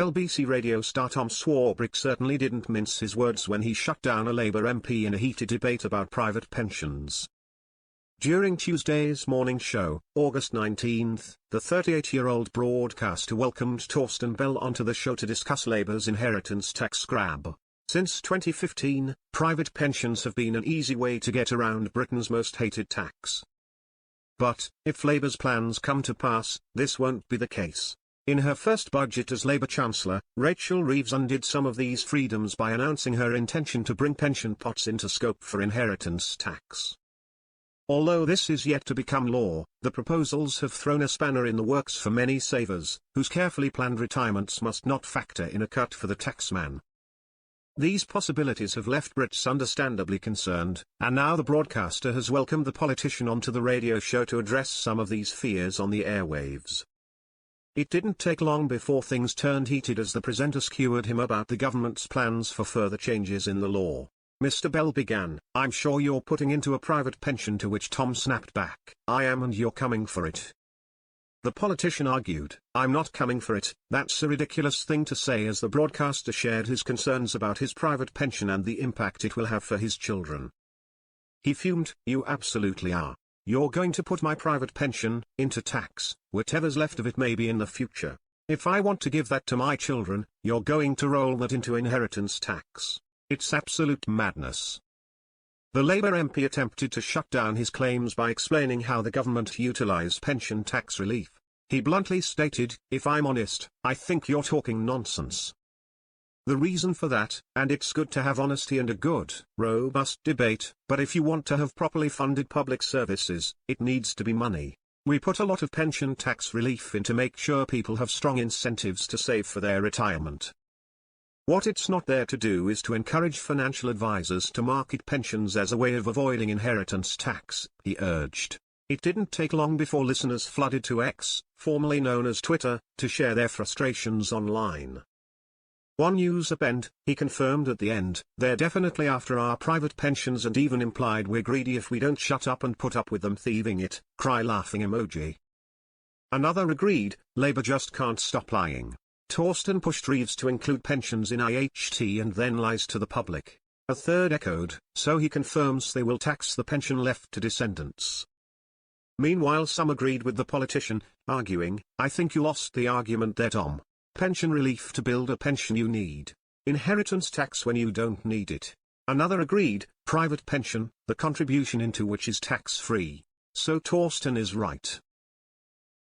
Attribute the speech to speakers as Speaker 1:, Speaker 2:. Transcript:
Speaker 1: LBC radio star Tom Swarbrick certainly didn't mince his words when he shut down a Labour MP in a heated debate about private pensions. During Tuesday's morning show, August 19, the 38-year-old broadcaster welcomed Torsten Bell onto the show to discuss Labour's inheritance tax grab. Since 2015, private pensions have been an easy way to get around Britain's most hated tax. But, if Labour's plans come to pass, this won't be the case. In her first budget as Labour Chancellor, Rachel Reeves undid some of these freedoms by announcing her intention to bring pension pots into scope for inheritance tax. Although this is yet to become law, the proposals have thrown a spanner in the works for many savers, whose carefully planned retirements must not factor in a cut for the taxman. These possibilities have left Brits understandably concerned, and now the broadcaster has welcomed the politician onto the radio show to address some of these fears on the airwaves. It didn't take long before things turned heated as the presenter skewered him about the government's plans for further changes in the law. Mr. Bell began, "I'm sure you're putting into a private pension," to which Tom snapped back, "I am, and you're coming for it." The politician argued, "I'm not coming for it, that's a ridiculous thing to say," as the broadcaster shared his concerns about his private pension and the impact it will have for his children. He fumed, "You absolutely are. You're going to put my private pension into tax, whatever's left of it may be in the future. If I want to give that to my children, you're going to roll that into inheritance tax. It's absolute madness." The Labour MP attempted to shut down his claims by explaining how the government utilised pension tax relief. He bluntly stated, "If I'm honest, I think you're talking nonsense." The reason for that, and it's good to have honesty and a good, robust debate, but if you want to have properly funded public services, it needs to be money. We put a lot of pension tax relief in to make sure people have strong incentives to save for their retirement. What it's not there to do is to encourage financial advisors to market pensions as a way of avoiding inheritance tax, he urged. It didn't take long before listeners flooded to X, formerly known as Twitter, to share their frustrations online. One user penned, he confirmed at the end, "They're definitely after our private pensions and even implied we're greedy if we don't shut up and put up with them thieving it, cry laughing emoji." Another agreed, "Labour just can't stop lying." Torsten pushed Reeves to include pensions in IHT and then lies to the public. A third echoed, "So he confirms they will tax the pension left to descendants." Meanwhile some agreed with the politician, arguing, "I think you lost the argument there, Tom. Pension relief to build a pension you need. Inheritance tax when you don't need it." Another agreed, "Private pension, the contribution into which is tax-free." So Torsten is right.